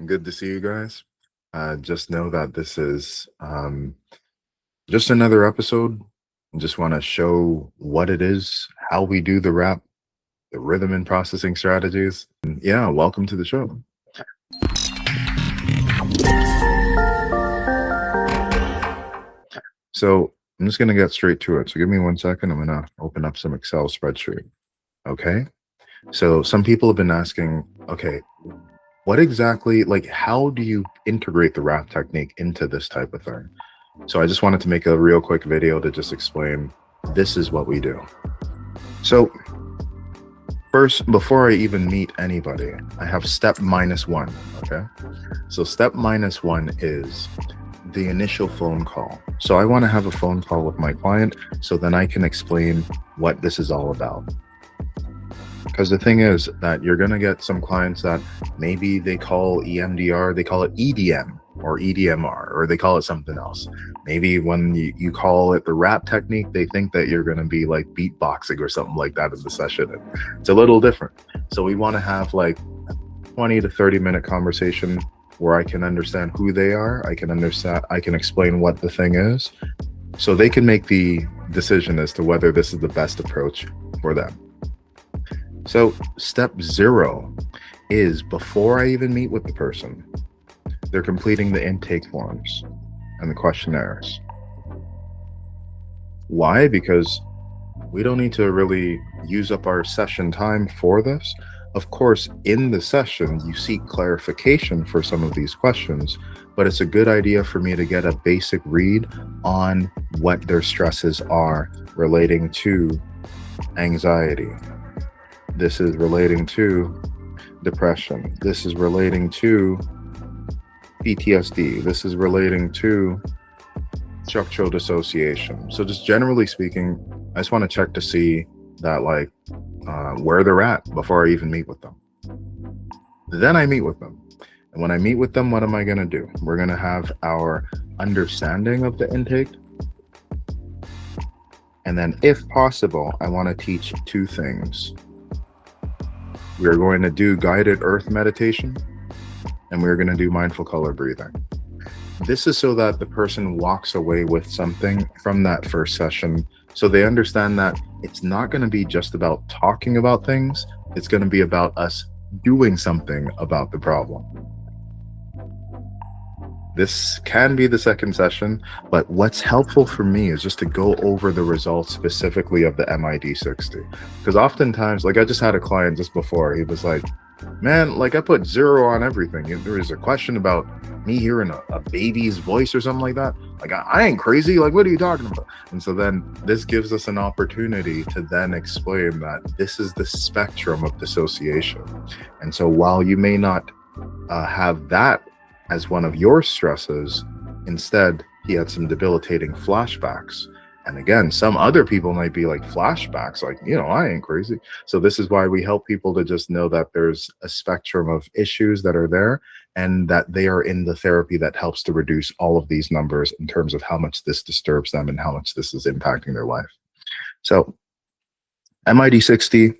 Good to see you guys. Just know that this is just another episode. Just want to show what it is, how we do the rap, the rhythm and processing strategies. And yeah, welcome to the show. So I'm just going to get straight to it. So give me 1 second. I'm going to open up some Excel spreadsheet. Okay. So some people have been asking, okay, what exactly, like, how do you integrate the rap technique into this type of thing? So I just wanted to make a real quick video to just explain this is what we do. So first, before I even meet anybody, I have step -1, okay? So step -1 is the initial phone call. So I want to have a phone call with my client so then I can explain what this is all about. Because the thing is that you're going to get some clients that maybe they call EMDR, they call it EDM or EDMR, or they call it something else. Maybe when you call it the rap technique, they think that you're going to be like beatboxing or something like that in the session. And it's a little different. So we want to have like 20 to 30-minute conversation where I can understand who they are. I can explain what the thing is, so they can make the decision as to whether this is the best approach for them. So step 0 is before I even meet with the person, they're completing the intake forms and the questionnaires. Why? Because we don't need to really use up our session time for this. Of course, in the session, you seek clarification for some of these questions, but it's a good idea for me to get a basic read on what their stresses are relating to anxiety. This is relating to depression. This is relating to PTSD. This is relating to structural dissociation. So just generally speaking, I just want to check to see that like where they're at before I even meet with them. Then I meet with them. And when I meet with them, what am I going to do? We're going to have our understanding of the intake. And then if possible, I want to teach 2 things. We are going to do guided earth meditation, and we're going to do mindful color breathing. This is so that the person walks away with something from that first session, so they understand that it's not going to be just about talking about things. It's going to be about us doing something about the problem. This can be the second session, but what's helpful for me is just to go over the results specifically of the MID60. Because oftentimes, like I just had a client just before, he was like, man, like I put 0 on everything. There was a question about me hearing a baby's voice or something like that. Like, I ain't crazy. Like, what are you talking about? And so then this gives us an opportunity to then explain that this is the spectrum of dissociation. And so while you may not have that as one of your stresses, instead he had some debilitating flashbacks. And again, some other people might be like, flashbacks, like, I ain't crazy. So this is why we help people to just know that there's a spectrum of issues that are there, and that they are in the therapy that helps to reduce all of these numbers in terms of how much this disturbs them and how much this is impacting their life. So MID60,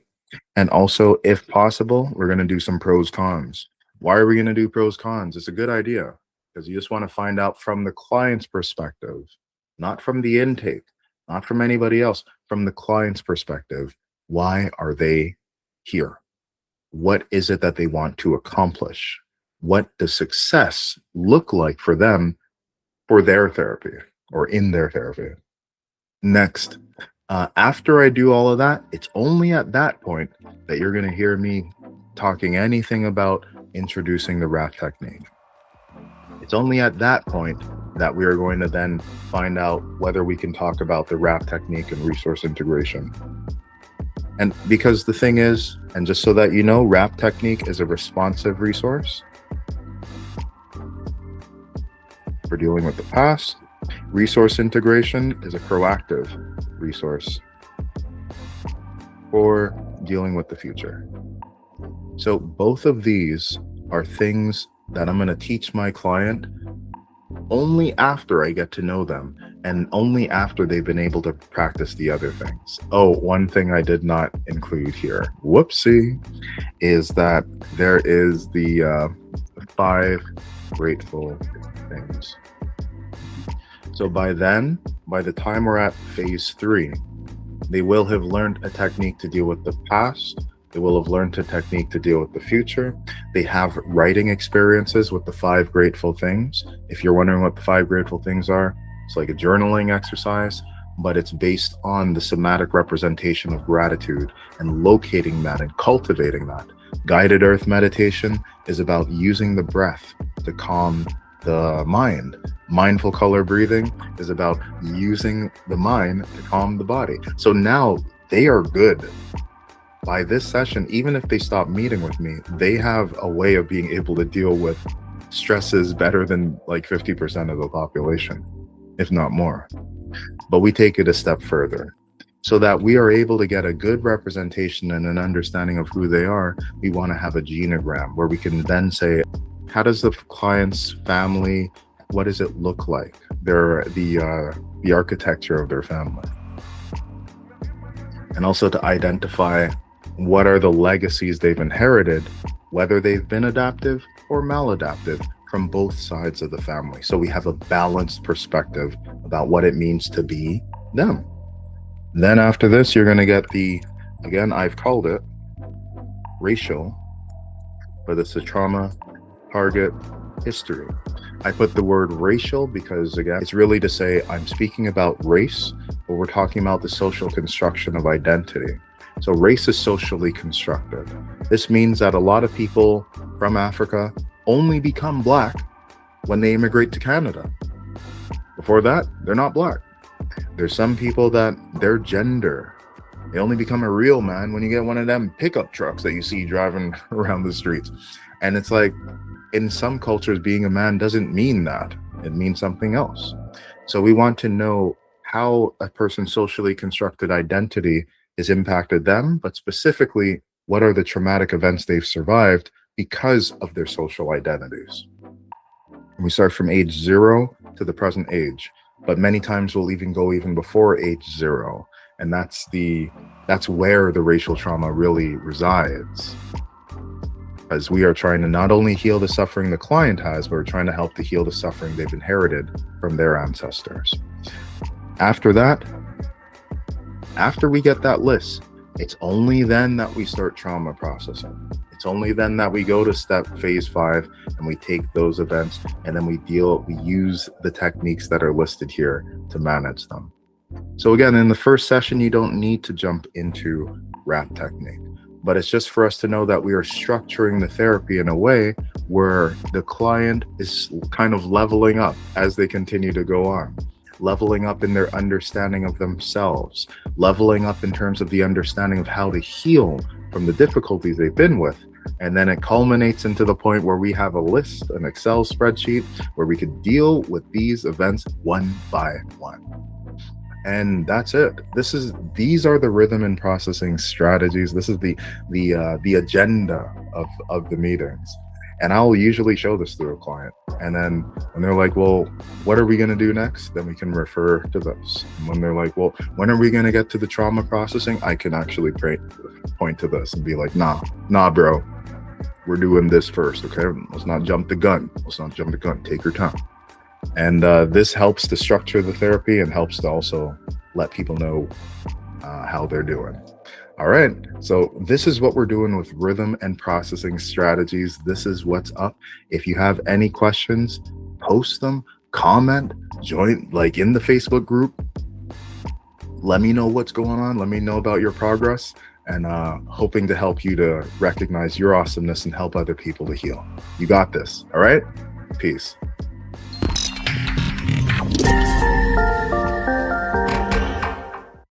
and also, if possible, we're going to do some pros cons. Why are we going to do pros cons? It's a good idea because you just want to find out from the client's perspective, not from the intake, not from anybody else, from the client's perspective. Why are they here? What is it that they want to accomplish? What does success look like for them for their therapy or in their therapy? Next, after I do all of that, it's only at that point that you're going to hear me talking anything about introducing the rap technique. It's only at that point that we are going to then find out whether we can talk about the rap technique and resource integration. And because the thing is, and just so that you know, rap technique is a responsive resource for dealing with the past. Resource integration is a proactive resource for dealing with the future. So both of these are things that I'm going to teach my client only after I get to know them and only after they've been able to practice the other things. Oh, one thing I did not include here, whoopsie, is that there is the 5 grateful things. So by the time we're at phase 3, they will have learned a technique to deal with the past. They will have learned a technique to deal with the future. They have writing experiences with the 5 grateful things. If you're wondering what the 5 grateful things are, it's like a journaling exercise, but it's based on the somatic representation of gratitude and locating that and cultivating that. Guided earth meditation is about using the breath to calm the mind. Mindful color breathing is about using the mind to calm the body. So now they are good. By this session, even if they stop meeting with me, they have a way of being able to deal with stresses better than like 50% of the population, if not more. But we take it a step further. So that we are able to get a good representation and an understanding of who they are, we want to have a genogram where we can then say, how does the client's family, what does it look like? The architecture of their family. And also to identify what are the legacies they've inherited, whether they've been adaptive or maladaptive from both sides of the family. So we have a balanced perspective about what it means to be them. Then after this, you're going to get again, I've called it racial, but it's a trauma target history. I put the word racial because, again, it's really to say I'm speaking about race, but we're talking about the social construction of identity. So race is socially constructed. This means that a lot of people from Africa only become Black when they immigrate to Canada. Before that, they're not Black. There's some people that their gender, they only become a real man when you get one of them pickup trucks that you see driving around the streets. And it's like, in some cultures, being a man doesn't mean that. It means something else. So we want to know how a person's socially constructed identity has impacted them, but specifically, what are the traumatic events they've survived because of their social identities. And we start from age 0 to the present age, but many times we'll even go even before age 0. And that's where the racial trauma really resides. As we are trying to not only heal the suffering the client has, but we're trying to help to heal the suffering they've inherited from their ancestors. After that, after we get that list, it's only then that we start trauma processing. It's only then that we go to phase 5 and we take those events and then we use the techniques that are listed here to manage them. So again, in the first session, you don't need to jump into RAP technique, but it's just for us to know that we are structuring the therapy in a way where the client is kind of leveling up as they continue to go on. Leveling up in their understanding of themselves, leveling up in terms of the understanding of how to heal from the difficulties they've been with. And then it culminates into the point where we have a list, an Excel spreadsheet, where we could deal with these events one by one. And that's it. These are the rhythm and processing strategies. This is the agenda of the meetings. And I'll usually show this to a client. And then when they're like, well, what are we going to do next? Then we can refer to this. And when they're like, well, when are we going to get to the trauma processing? I can actually point to this and be like, nah, bro, we're doing this first. Okay. Let's not jump the gun. Take your time. And this helps to structure the therapy and helps to also let people know how they're doing. All right, so this is what we're doing with rhythm and processing strategies. This is what's up. If you have any questions, post them, comment, join in the Facebook group. Let me know what's going on. Let me know about your progress, and hoping to help you to recognize your awesomeness and help other people to heal. You got this, all right? Peace.